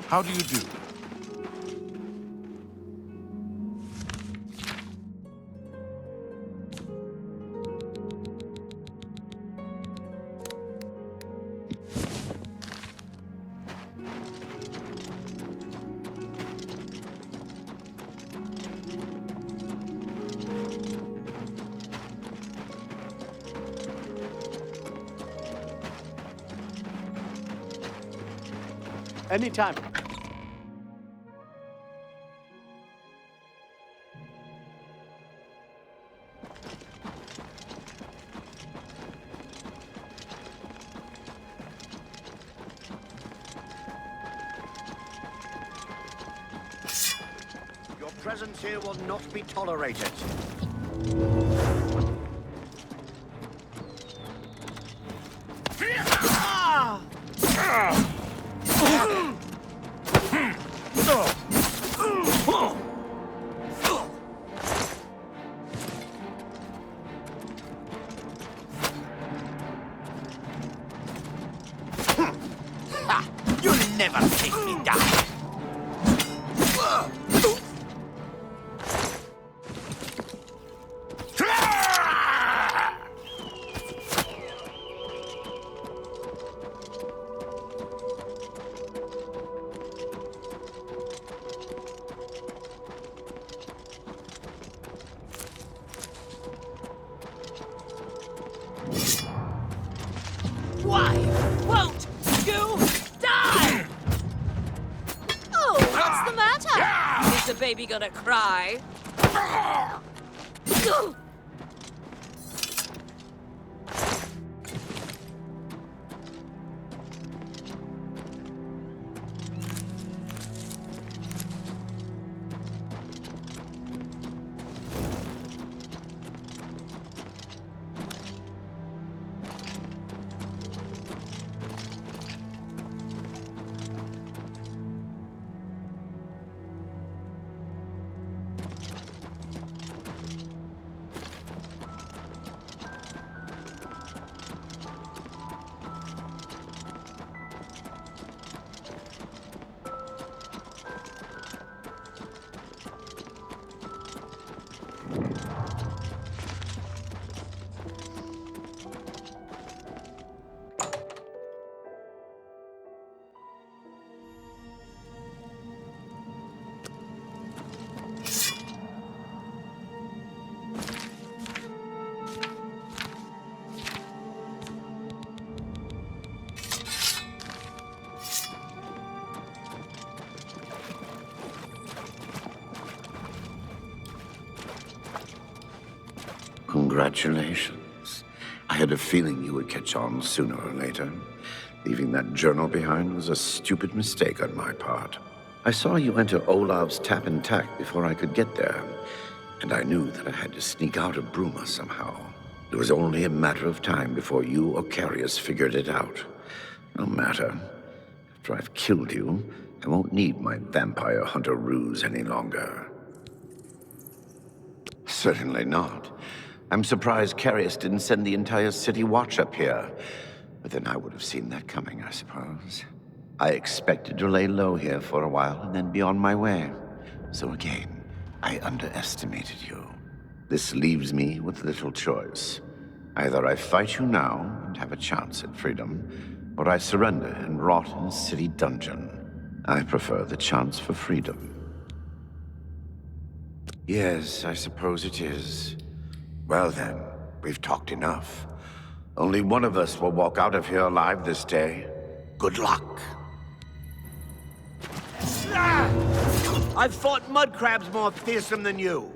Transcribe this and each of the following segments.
How do you do? Anytime. Your presence here will not be tolerated. You'll never take me down. Why won't you die? Oh, what's the matter? Is the baby gonna cry? Congratulations. I had a feeling you would catch on sooner or later. Leaving that journal behind was a stupid mistake on my part. I saw you enter Olav's tap and tack before I could get there, and I knew that I had to sneak out of Bruma somehow. It was only a matter of time before you or Carius figured it out. No matter. After I've killed you, I won't need my vampire hunter ruse any longer. Certainly not. I'm surprised Carius didn't send the entire city watch up here. But then I would have seen that coming, I suppose. I expected to lay low here for a while and then be on my way. So again, I underestimated you. This leaves me with little choice. Either I fight you now and have a chance at freedom, or I surrender and rot in a city dungeon. I prefer the chance for freedom. Yes, I suppose it is. Well then, we've talked enough. Only one of us will walk out of here alive this day. Good luck. I've fought mud crabs more fearsome than you.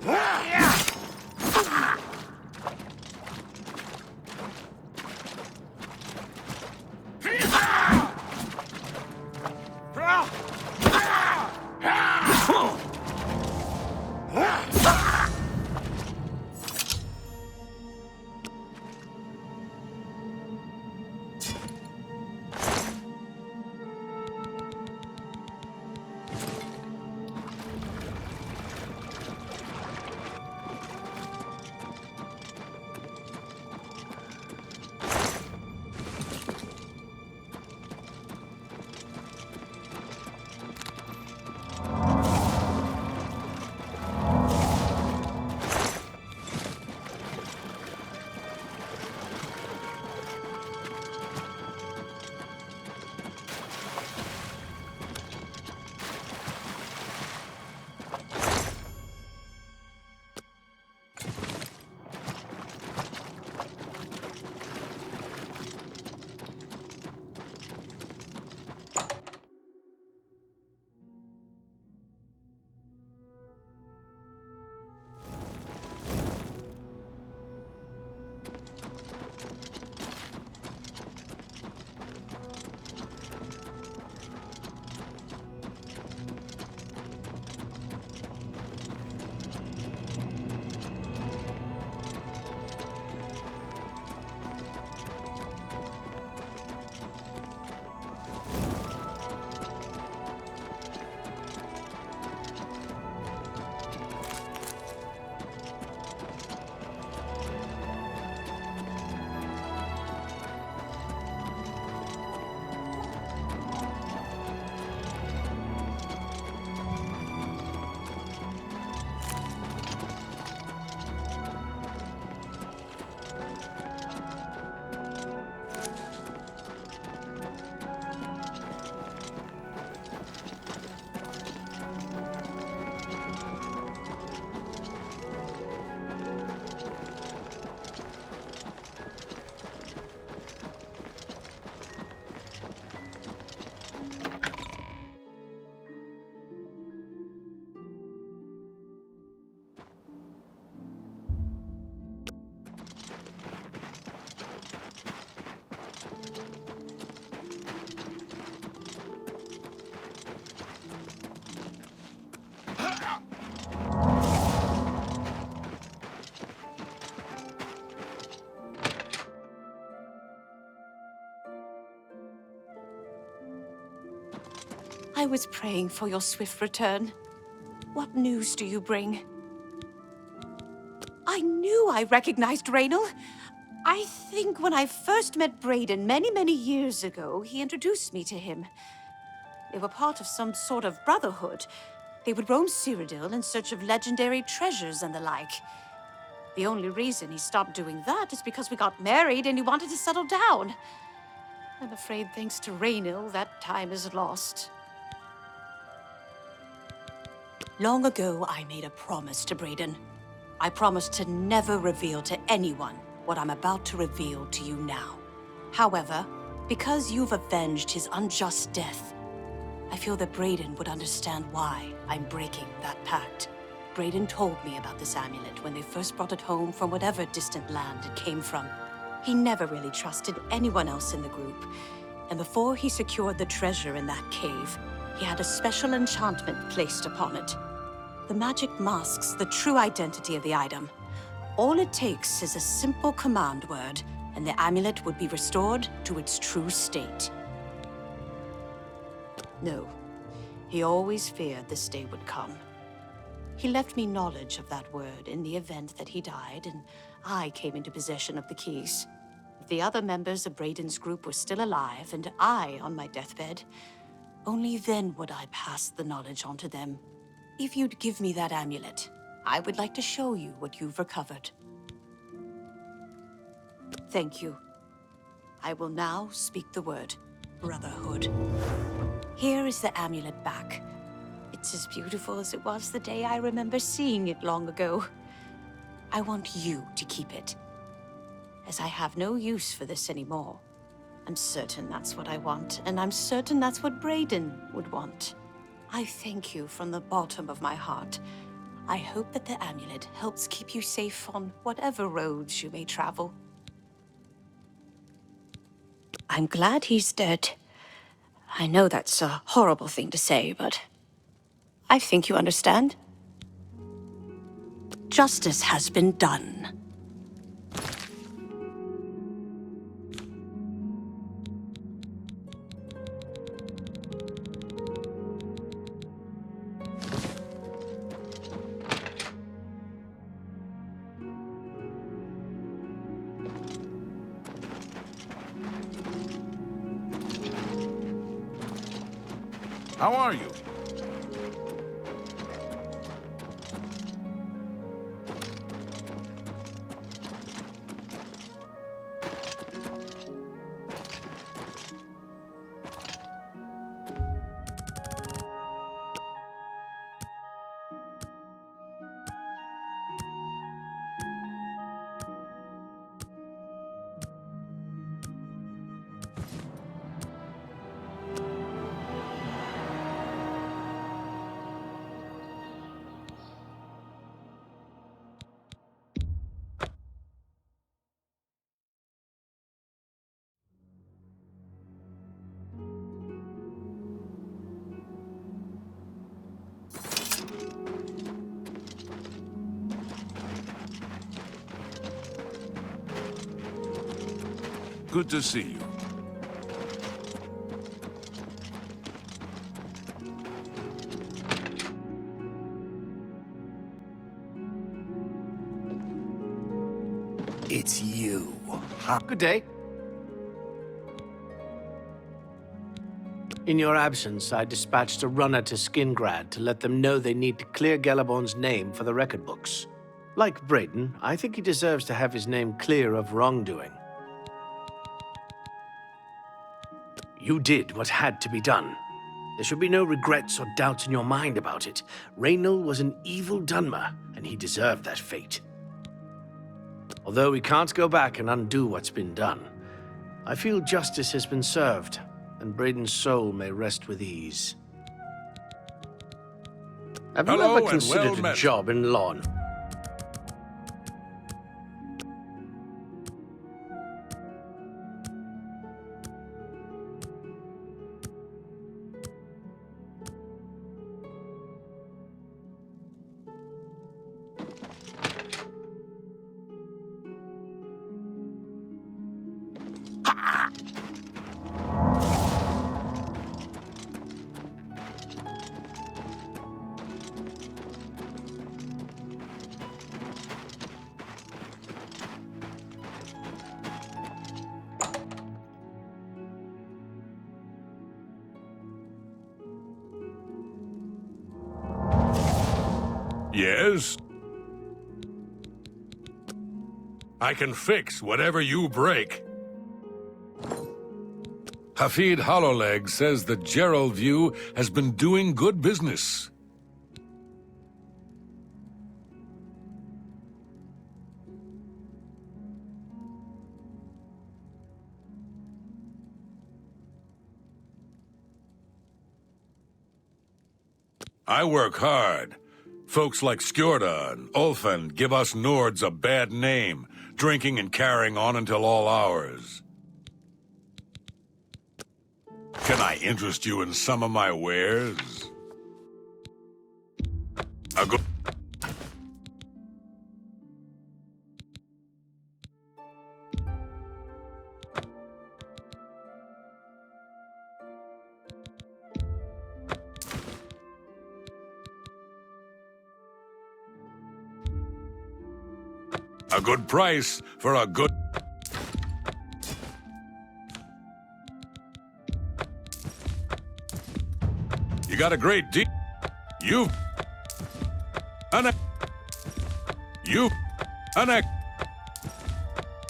I was praying for your swift return. What news do you bring? I knew I recognized Raynal. I think when I first met Brayden many years ago, he introduced me to him. They were part of some sort of brotherhood. They would roam Cyrodiil in search of legendary treasures and the like. The only reason he stopped doing that is because we got married and he wanted to settle down. I'm afraid thanks to Raynal, that time is lost. Long ago, I made a promise to Brayden. I promised to never reveal to anyone what I'm about to reveal to you now. However, because you've avenged his unjust death, I feel that Brayden would understand why I'm breaking that pact. Brayden told me about this amulet when they first brought it home from whatever distant land it came from. He never really trusted anyone else in the group, and before he secured the treasure in that cave, he had a special enchantment placed upon it. The magic masks the true identity of the item. All it takes is a simple command word, and the amulet would be restored to its true state. No, he always feared this day would come. He left me knowledge of that word in the event that he died, and I came into possession of the keys. If the other members of Brayden's group were still alive, and I on my deathbed, only then would I pass the knowledge on to them. If you'd give me that amulet, I would like to show you what you've recovered. Thank you. I will now speak the word, Brotherhood. Here is the amulet back. It's as beautiful as it was the day I remember seeing it long ago. I want you to keep it, as I have no use for this anymore. I'm certain that's what I want, and I'm certain that's what Brayden would want. I thank you from the bottom of my heart. I hope that the amulet helps keep you safe on whatever roads you may travel. I'm glad he's dead. I know that's a horrible thing to say, but I think you understand. Justice has been done. How are you? Good to see you. It's you, huh? Good day. In your absence, I dispatched a runner to Skingrad to let them know they need to clear Gelabon's name for the record books. Like Brayden, I think he deserves to have his name clear of wrongdoing. You did what had to be done. There should be no regrets or doubts in your mind about it. Raynal was an evil Dunmer, and he deserved that fate. Although we can't go back and undo what's been done, I feel justice has been served, and Brayden's soul may rest with ease. Have you Hello ever and considered well a met. job in law? Yes? I can fix whatever you break. Hafid Hollowleg says that Gerald View has been doing good business. I work hard. Folks like Skjorda and Ulfan give us Nords a bad name, drinking and carrying on until all hours. Can I interest you in some of my wares? A good price for a good... You got a great deal.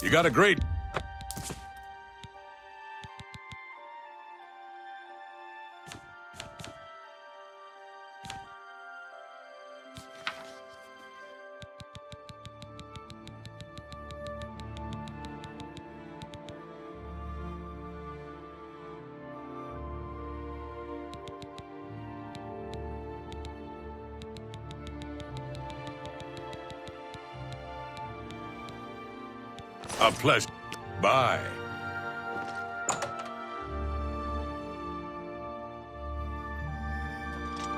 You got a great... A pleasure. Bye.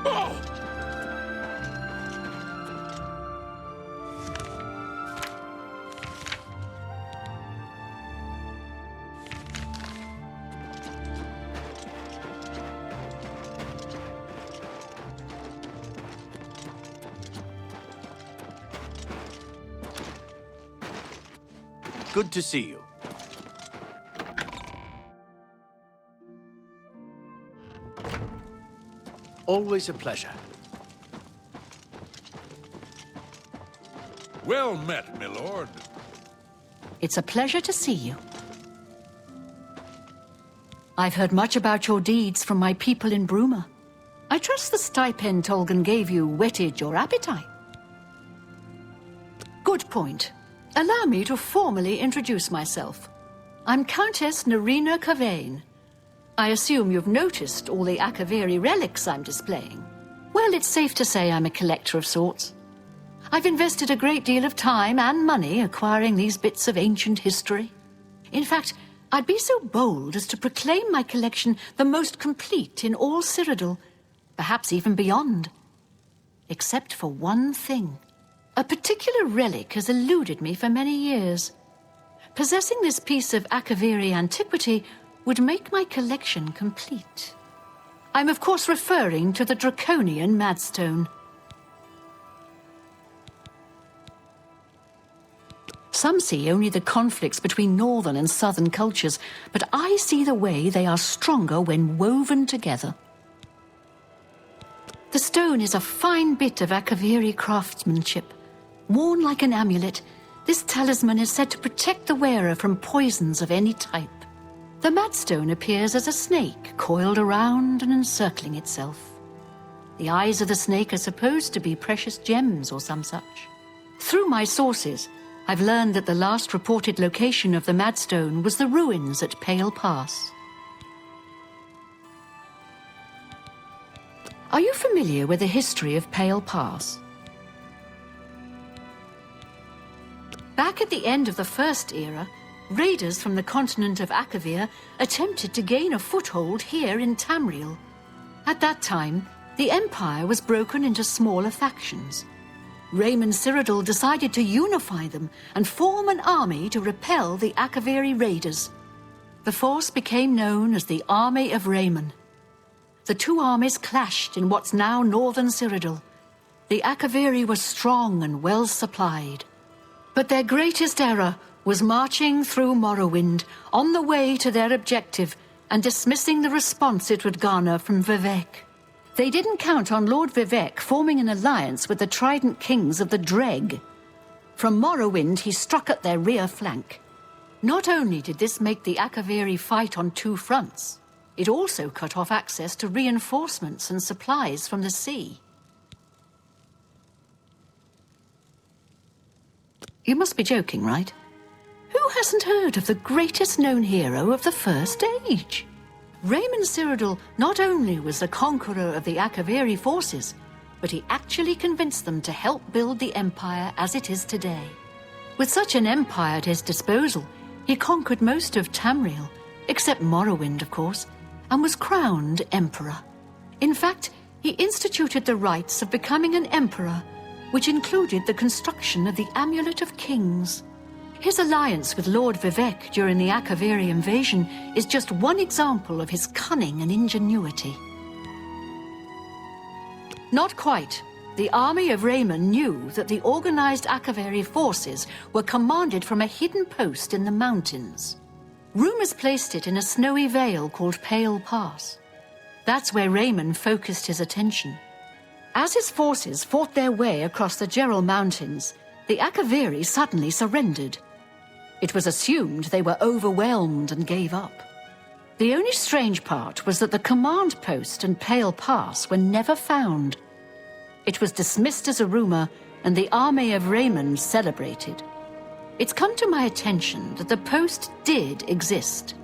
Oh! Good to see you. Always a pleasure. Well met, my lord. It's a pleasure to see you. I've heard much about your deeds from my people in Bruma. I trust the stipend Tolgan gave you whetted your appetite. Good point. Allow me to formally introduce myself. I'm Countess Nerina Cavain. I assume you've noticed all the Akaviri relics I'm displaying. Well, it's safe to say I'm a collector of sorts. I've invested a great deal of time and money acquiring these bits of ancient history. In fact, I'd be so bold as to proclaim my collection the most complete in all Cyrodiil, perhaps even beyond. Except for one thing. A particular relic has eluded me for many years. Possessing this piece of Akaviri antiquity would make my collection complete. I'm of course referring to the Draconian Madstone. Some see only the conflicts between northern and southern cultures, but I see the way they are stronger when woven together. The stone is a fine bit of Akaviri craftsmanship. Worn like an amulet, this talisman is said to protect the wearer from poisons of any type. The Madstone appears as a snake, coiled around and encircling itself. The eyes of the snake are supposed to be precious gems or some such. Through my sources, I've learned that the last reported location of the Madstone was the ruins at Pale Pass. Are you familiar with the history of Pale Pass? Back at the end of the First Era, raiders from the continent of Akavir attempted to gain a foothold here in Tamriel. At that time, the Empire was broken into smaller factions. Raymond Cyrodiil decided to unify them and form an army to repel the Akaviri raiders. The force became known as the Army of Raymond. The two armies clashed in what's now northern Cyrodiil. The Akaviri were strong and well supplied. But their greatest error was marching through Morrowind on the way to their objective and dismissing the response it would garner from Vivek. They didn't count on Lord Vivek forming an alliance with the Trident Kings of the Dreg. From Morrowind, he struck at their rear flank. Not only did this make the Akaviri fight on two fronts, it also cut off access to reinforcements and supplies from the sea. You must be joking, right? Who hasn't heard of the greatest known hero of the First Age? Raymond Cyrodiil not only was the conqueror of the Akaviri forces, but he actually convinced them to help build the Empire as it is today. With such an empire at his disposal, he conquered most of Tamriel, except Morrowind, of course, and was crowned emperor. In fact, he instituted the rites of becoming an emperor, which included the construction of the Amulet of Kings. His alliance with Lord Vivek during the Akaviri invasion is just one example of his cunning and ingenuity. Not quite. The army of Raymond knew that the organized Akaviri forces were commanded from a hidden post in the mountains. Rumors placed it in a snowy vale called Pale Pass. That's where Raymond focused his attention. As his forces fought their way across the Gerald Mountains, the Akaviri suddenly surrendered. It was assumed they were overwhelmed and gave up. The only strange part was that the command post and Pale Pass were never found. It was dismissed as a rumor, and the army of Raymond celebrated. It's come to my attention that the post did exist,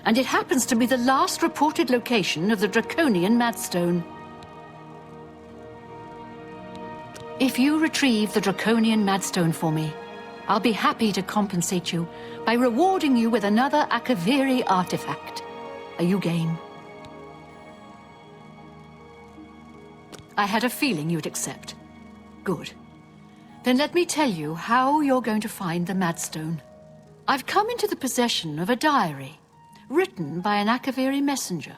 and it happens to be the last reported location of the Draconian Madstone. If you retrieve the Draconian Madstone for me, I'll be happy to compensate you by rewarding you with another Akaviri artifact. Are you game? I had a feeling you'd accept. Good. Then let me tell you how you're going to find the Madstone. I've come into the possession of a diary, written by an Akaviri messenger.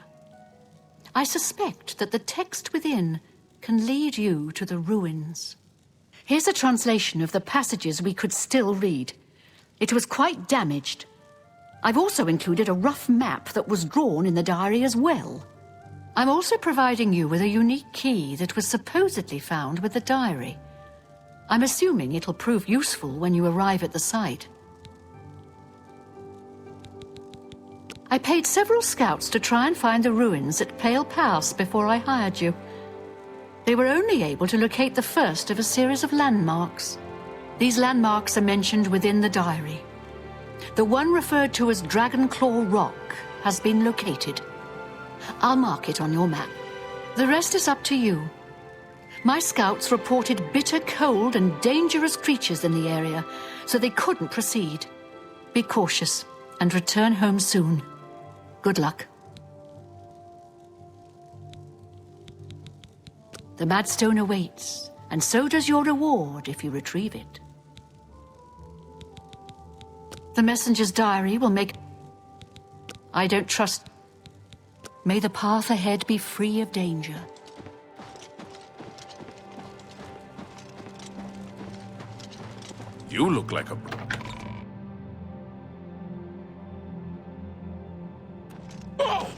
I suspect that the text within can lead you to the ruins. Here's a translation of the passages we could still read. It was quite damaged. I've also included a rough map that was drawn in the diary as well. I'm also providing you with a unique key that was supposedly found with the diary. I'm assuming it'll prove useful when you arrive at the site. I paid several scouts to try and find the ruins at Pale Pass before I hired you. They were only able to locate the first of a series of landmarks. These landmarks are mentioned within the diary. The one referred to as Dragonclaw Rock has been located. I'll mark it on your map. The rest is up to you. My scouts reported bitter cold and dangerous creatures in the area, so they couldn't proceed. Be cautious and return home soon. Good luck. The Madstone awaits, and so does your reward if you retrieve it. The messenger's diary will make... I don't trust... May the path ahead be free of danger. You look like a... Oh!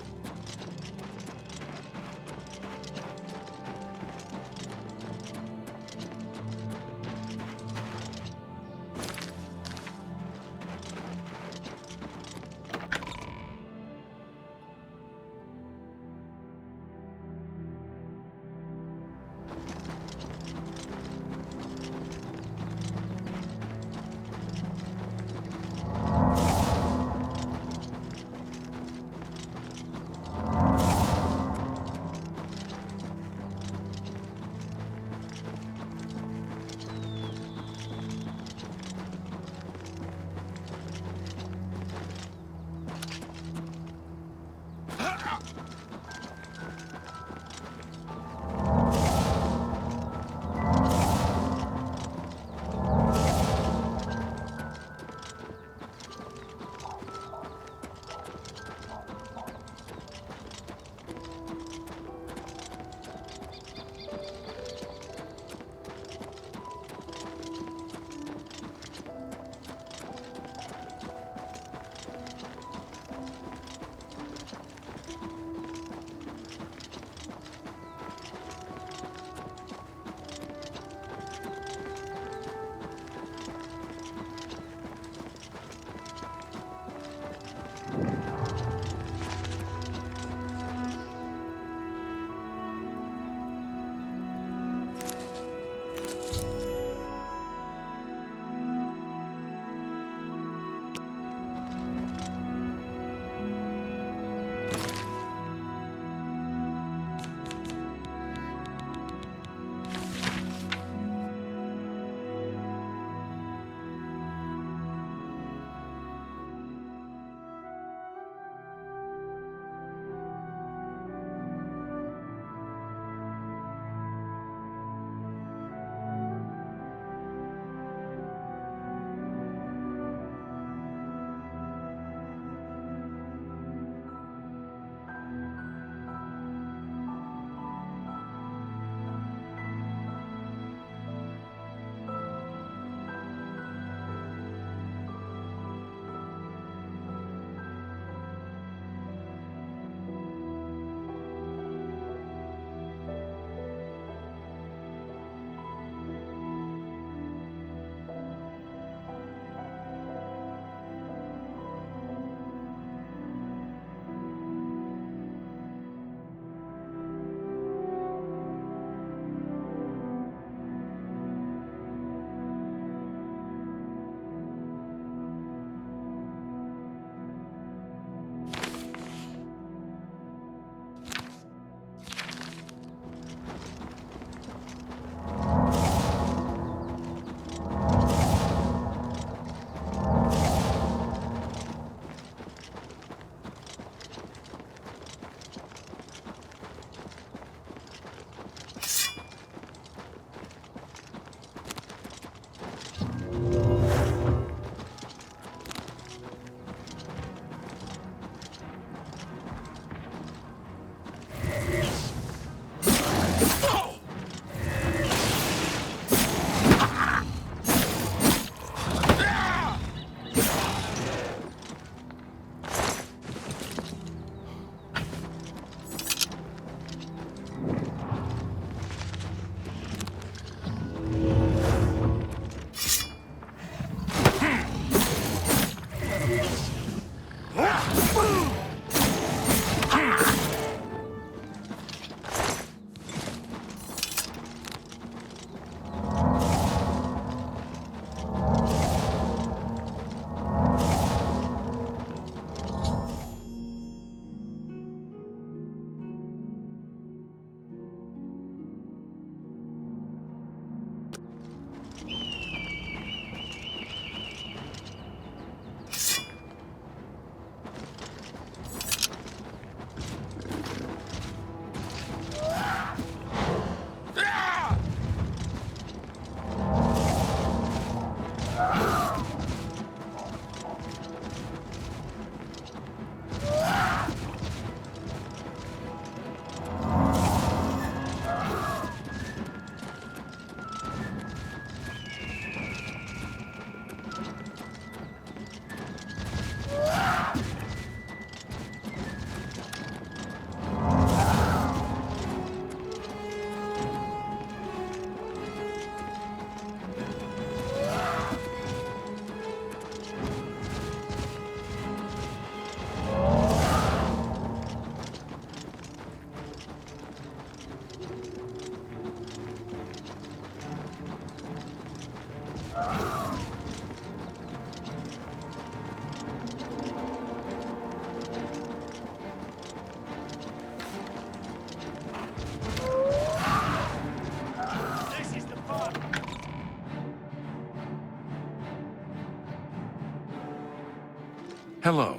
Hello.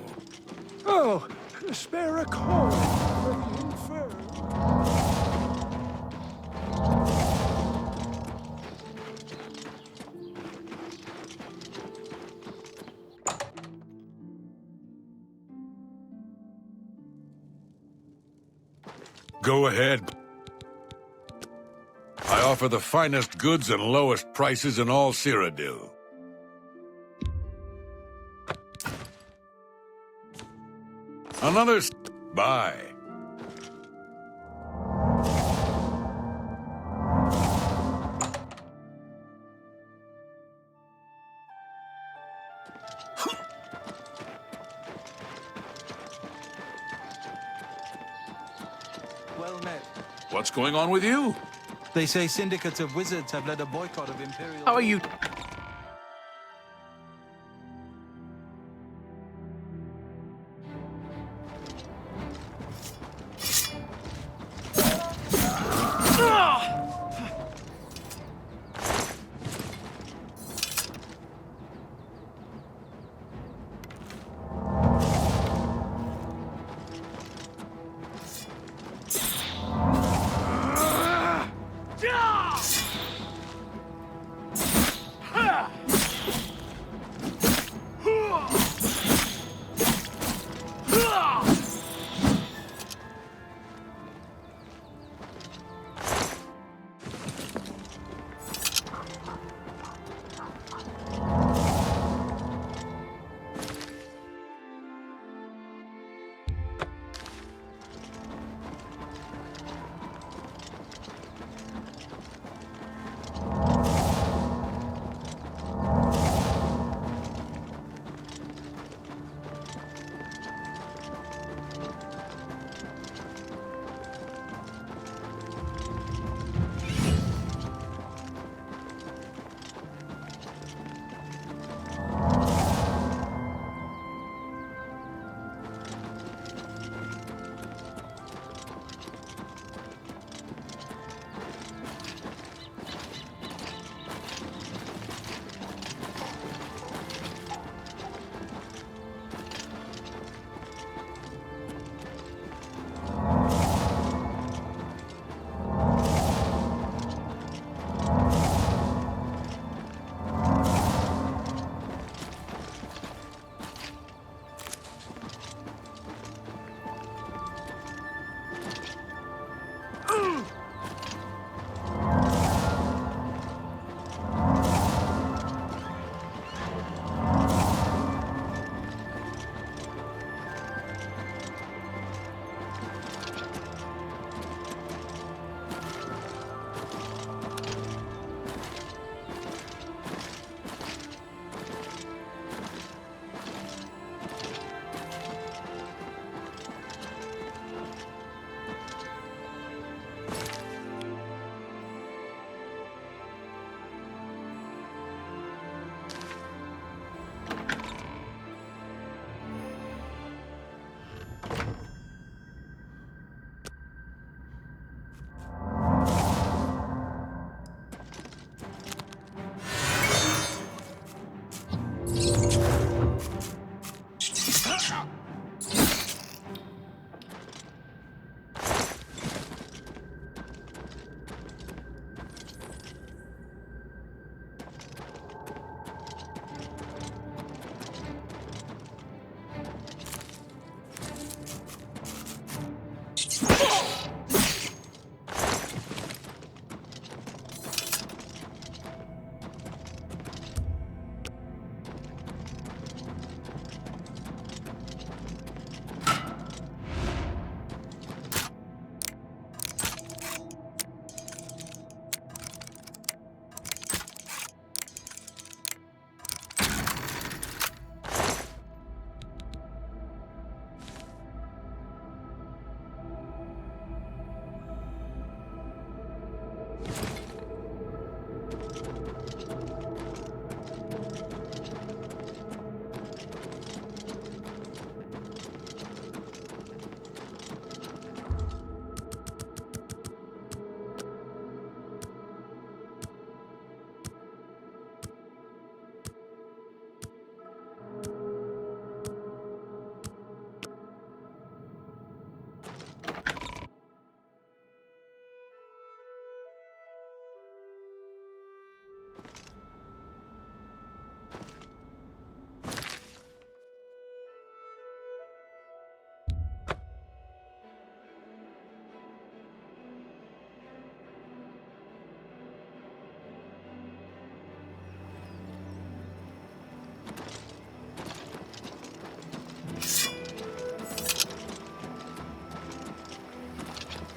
Oh, spare a coin for the infirm. Go ahead. I offer the finest goods and lowest prices in all Cyrodiil. Another buy. Well met. What's going on with you? They say syndicates of wizards have led a boycott of Imperial... How are you?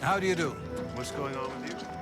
How do you do? What's going on with you?